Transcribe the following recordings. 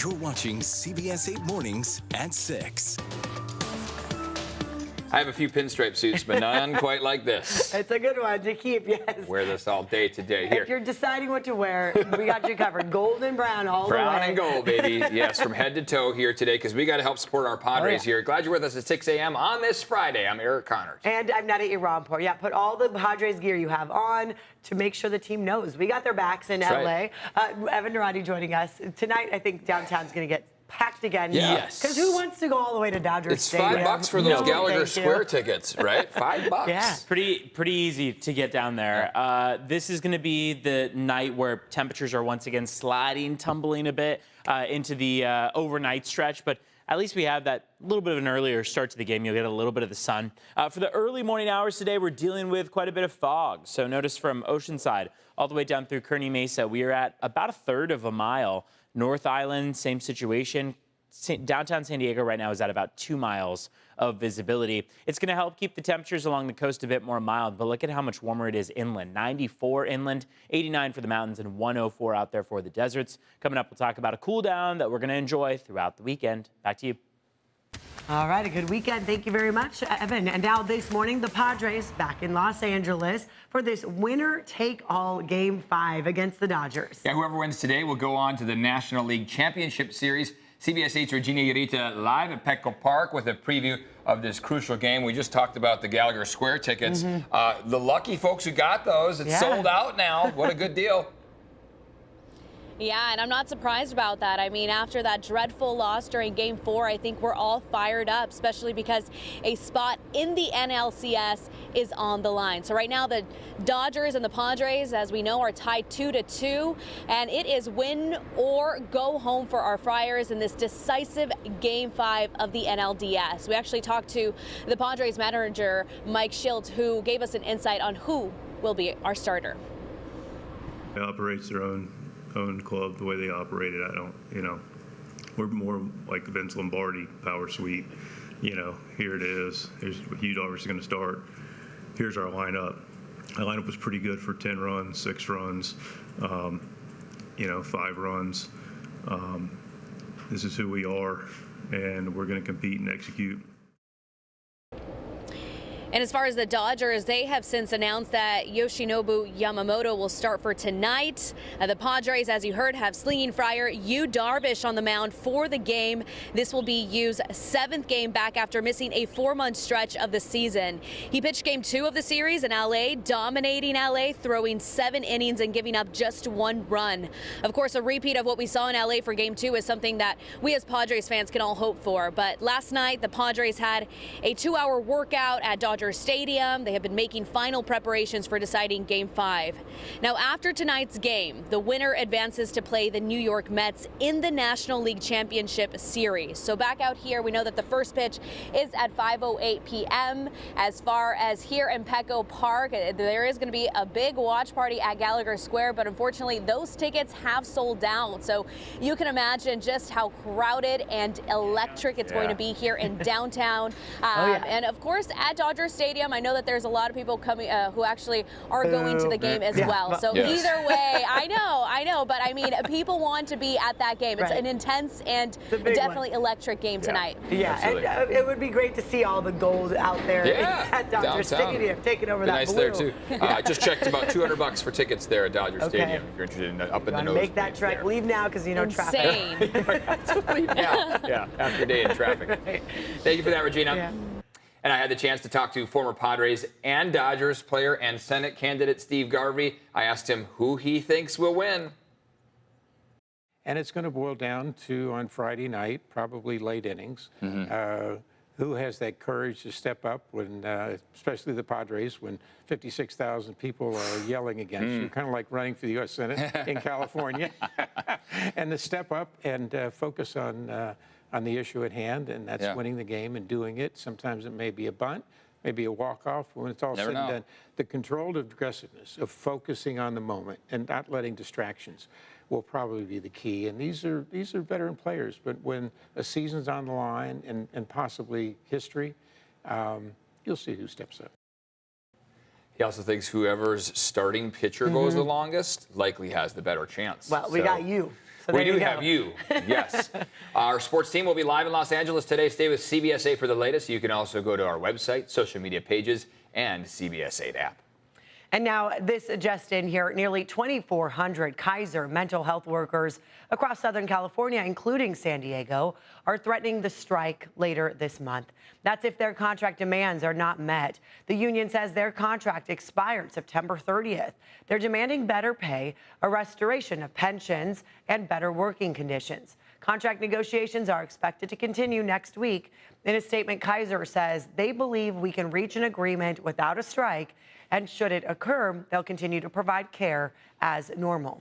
You're watching CBS 8 Mornings at 6. I have a few pinstripe suits, but none quite like this. It's a good one to keep, yes. Wear this all day today. Here. If you're deciding what to wear, we got you covered. Gold and brown all the way. Brown and gold, baby. Yes, from head to toe here today, because we got to help support our Padres here. Glad you're with us at 6 a.m. on this Friday. I'm Eric Connors. And I'm Nadia Rampur. Yeah, put all the Padres gear you have on to make sure the team knows. We got their backs in That's L.A. Evan Naradi joining us. Tonight, I think downtown's going to get packed again. Yes. Because who wants to go all the way to Dodger It's Stadium? $5 for those No, Gallagher thank you. Square tickets, right? $5. Yeah. Pretty easy to get down there. This is going to be the night where temperatures are once again sliding, tumbling a bit into the overnight stretch, but at least we have that little bit of an earlier start to the game. You'll get a little bit of the sun. For the early morning hours today, we're dealing with quite a bit of fog. So notice from Oceanside all the way down through Kearney Mesa, we are at about a third of a mile. North Island, same situation. Downtown San Diego right now is at about 2 miles of visibility. It's going to help keep the temperatures along the coast a bit more mild, but look at how much warmer it is inland. 94 inland, 89 for the mountains, and 104 out there for the deserts. Coming up, we'll talk about a cool down that we're going to enjoy throughout the weekend. Back to you. All right, a good weekend. Thank you very much, Evan. And now this morning, the Padres back in Los Angeles for this winner-take-all Game 5 against the Dodgers. Yeah, whoever wins today will go on to the National League Championship Series. CBS 8's Regina Urita live at Petco Park with a preview of this crucial game. We just talked about the Gallagher Square tickets. The lucky folks who got those, it's sold out now. What a good deal. Yeah, and I'm not surprised about that. I mean, after that dreadful loss during Game 4, I think we're all fired up, especially because a spot in the NLCS is on the line. So right now, the Dodgers and the Padres, as we know, are tied 2-2, and it is win or go home for our Friars in this decisive Game 5 of the NLDS. We actually talked to the Padres manager, Mike Shildt, who gave us an insight on who will be our starter. It operates their own club the way they operate it. I don't, we're more like the Vince Lombardi power suite. Here it is. Here's Hugh Darvish is going to start. Here's our lineup. Our lineup was pretty good for 10 runs, 6 runs, 5 runs. This is who we are, and we're going to compete and execute. And as far as the Dodgers, they have since announced that Yoshinobu Yamamoto will start for tonight. The Padres, as you heard, have slinging friar Yu Darvish on the mound for the game. This will be Yu's 7th game back after missing a 4-month stretch of the season. He pitched Game 2 of the series in LA, dominating LA, throwing 7 innings and giving up just 1 run. Of course, a repeat of what we saw in LA for Game 2 is something that we as Padres fans can all hope for. But last night, the Padres had a 2-hour workout at Dodger Stadium. They have been making final preparations for deciding Game 5. Now, after tonight's game, the winner advances to play the New York Mets in the National League Championship Series. So back out here, we know that the first pitch is at 5:08 p.m. As far as here in Petco Park, there is going to be a big watch party at Gallagher Square, but unfortunately, those tickets have sold out. So you can imagine just how crowded and electric it's going to be here in downtown. And of course, at Dodger Stadium, I know that there's a lot of people coming who actually are going to the game as well. So either way, I know, but I mean, people want to be at that game. It's an intense and definitely electric game tonight. Yeah, and it would be great to see all the gold out there at Dodger Stadium, taking over that blue. Nice there too. Just checked about $200 for tickets there at Dodger Stadium if you're interested in up in the nose. Make that trek. Leave now because you know traffic. Yeah, after a day in traffic. Thank you for that, Regina. Yeah. And I had the chance to talk to former Padres and Dodgers player and Senate candidate Steve Garvey. I asked him who he thinks will win. And it's going to boil down to, on Friday night, probably late innings, who has that courage to step up when, especially the Padres, when 56,000 people are yelling against you, kind of like running for the U.S. Senate in California, and to step up and focus on the issue at hand, and that's winning the game and doing it. Sometimes it may be a bunt, maybe a walk-off. When it's all said and done, the controlled aggressiveness of focusing on the moment and not letting distractions will probably be the key. And these are veteran players, but when a season's on the line and possibly history, you'll see who steps up. He also thinks whoever's starting pitcher goes the longest likely has the better chance. Well, we got you. So we there do you go. have you, yes. Our sports team will be live in Los Angeles today. Stay with CBS 8 for the latest. You can also go to our website, social media pages, and CBS 8 app. And now this just in here, nearly 2,400 Kaiser mental health workers across Southern California, including San Diego, are threatening the strike later this month. That's if their contract demands are not met. The union says their contract expired September 30th. They're demanding better pay, a restoration of pensions, and better working conditions. Contract negotiations are expected to continue next week. In a statement, Kaiser says they believe we can reach an agreement without a strike, and should it occur, they'll continue to provide care as normal.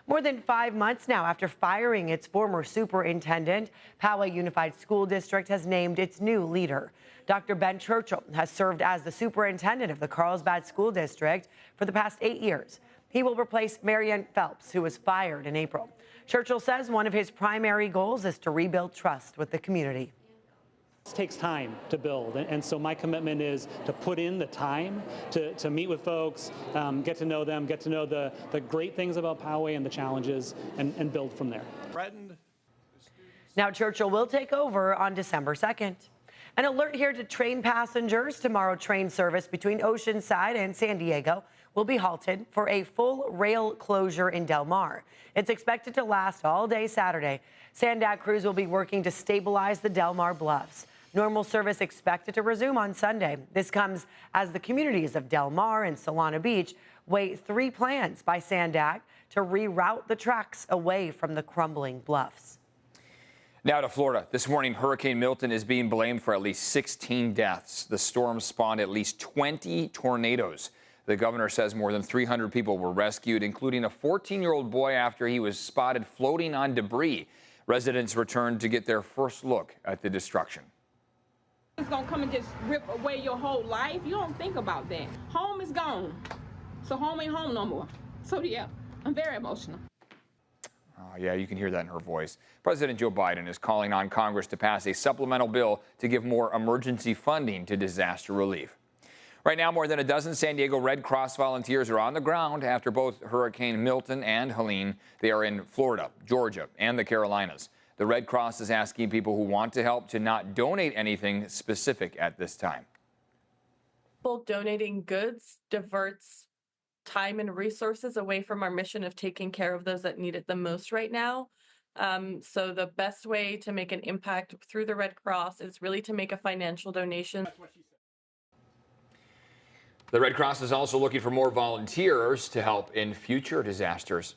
More than 5 months now after firing its former superintendent, Poway Unified School District has named its new leader. Dr. Ben Churchill has served as the superintendent of the Carlsbad School District for the past 8 years. He will replace Marianne Phelps, who was fired in April. Churchill says one of his primary goals is to rebuild trust with the community. It takes time to build, and so my commitment is to put in the time to meet with folks, get to know them, get to know the great things about Poway and the challenges, and build from there. Now Churchill will take over on December 2nd. An alert here to train passengers. Tomorrow, train service between Oceanside and San Diego will be halted for a full rail closure in Del Mar. It's expected to last all day Saturday. Sandak crews will be working to stabilize the Del Mar bluffs. Normal service expected to resume on Sunday. This comes as the communities of Del Mar and Solana Beach weigh 3 plans by Sandak to reroute the tracks away from the crumbling bluffs. Now to Florida. This morning, Hurricane Milton is being blamed for at least 16 deaths. The storm spawned at least 20 tornadoes. The governor says more than 300 people were rescued, including a 14-year-old boy after he was spotted floating on debris. Residents returned to get their first look at the destruction. It's gonna come and just rip away your whole life. You don't think about that. Home is gone. So home ain't home no more. So yeah, I'm very emotional. Oh, yeah, you can hear that in her voice. President Joe Biden is calling on Congress to pass a supplemental bill to give more emergency funding to disaster relief. Right now, more than a dozen San Diego Red Cross volunteers are on the ground after both Hurricane Milton and Helene. They are in Florida, Georgia, and the Carolinas. The Red Cross is asking people who want to help to not donate anything specific at this time. Donating goods diverts time and resources away from our mission of taking care of those that need it the most right now. So the best way to make an impact through the Red Cross is really to make a financial donation. The Red Cross is also looking for more volunteers to help in future disasters.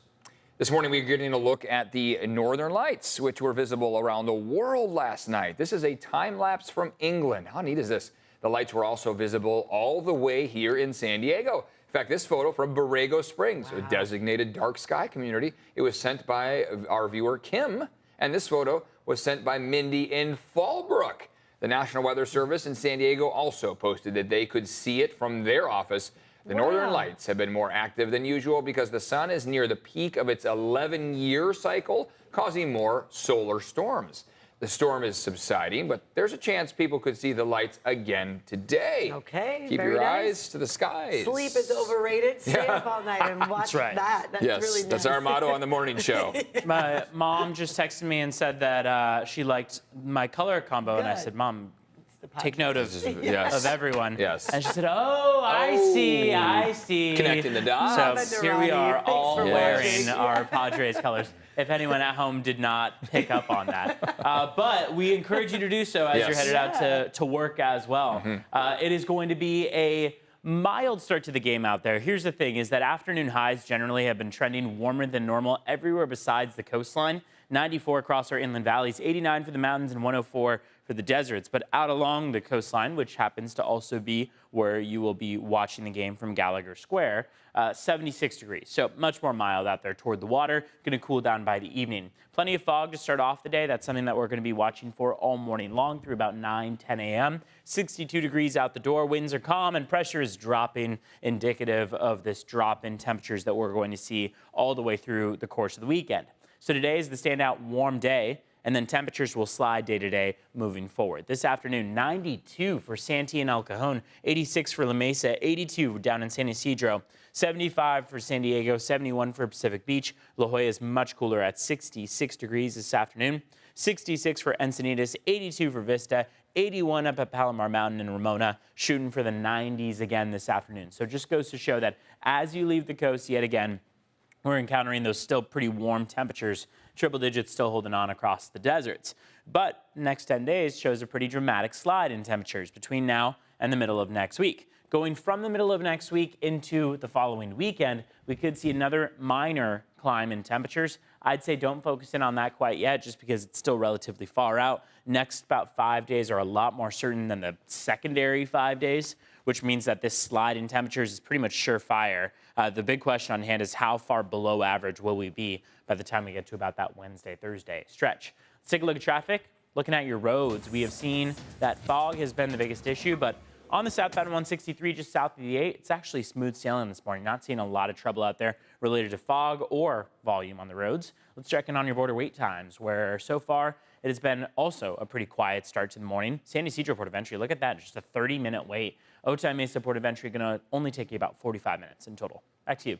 This morning, we're getting a look at the Northern Lights, which were visible around the world last night. This is a time lapse from England. How neat is this? The lights were also visible all the way here in San Diego. In fact, this photo from Borrego Springs, a designated dark sky community. It was sent by our viewer, Kim, and this photo was sent by Mindy in Fallbrook. The National Weather Service in San Diego also posted that they could see it from their office. The Northern Lights have been more active than usual because the sun is near the peak of its 11-year cycle, causing more solar storms. The storm is subsiding, but there's a chance people could see the lights again today. Okay, Keep very your nice. eyes to the skies. Sleep is overrated. Stay up all night and watch that. That's yes, really nice. That's our motto on the morning show. My mom just texted me and said that she liked my color combo, and I said, Mom, take note of everyone. Yes. And she said, oh, I see. Connecting the dots. So here we are, all wearing watching. our Padres colors. If anyone at home did not pick up on that. But we encourage you to do so as you're headed out to work as well. It is going to be a mild start to the game out there. Here's the thing, is that afternoon highs generally have been trending warmer than normal everywhere besides the coastline. 94 across our inland valleys, 89 for the mountains, and 104 for the deserts. But out along the coastline, which happens to also be where you will be watching the game from Gallagher Square, 76 degrees. So much more mild out there toward the water. Going to cool down by the evening. Plenty of fog to start off the day. That's something that we're going to be watching for all morning long through about 9, 10 a.m. 62 degrees out the door. Winds are calm and pressure is dropping, indicative of this drop in temperatures that we're going to see all the way through the course of the weekend. So today is the standout warm day, and then temperatures will slide day to day moving forward. This afternoon, 92 for Santee and El Cajon, 86 for La Mesa, 82 down in San Ysidro, 75 for San Diego, 71 for Pacific Beach. La Jolla is much cooler at 66 degrees this afternoon, 66 for Encinitas, 82 for Vista, 81 up at Palomar Mountain in Ramona, shooting for the 90s again this afternoon. So it just goes to show that as you leave the coast yet again, we're encountering those still pretty warm temperatures, triple digits still holding on across the deserts. But next 10 days shows a pretty dramatic slide in temperatures between now and the middle of next week. Going from the middle of next week into the following weekend, we could see another minor climb in temperatures. I'd say don't focus in on that quite yet, just because it's still relatively far out. Next about 5 days are a lot more certain than the secondary 5 days, which means that this slide in temperatures is pretty much surefire. The big question on hand is how far below average will we be by the time we get to about that Wednesday, Thursday stretch. Let's take a look at traffic. Looking at your roads, we have seen that fog has been the biggest issue, but on the southbound 163, just south of the 8, it's actually smooth sailing this morning. Not seeing a lot of trouble out there related to fog or volume on the roads. Let's check in on your border wait times, where so far it has been also a pretty quiet start to the morning. San Ysidro Port of Entry, look at that, just a 30-minute wait. Otay Mesa Port of Entry going to only take you about 45 minutes in total. Back to you.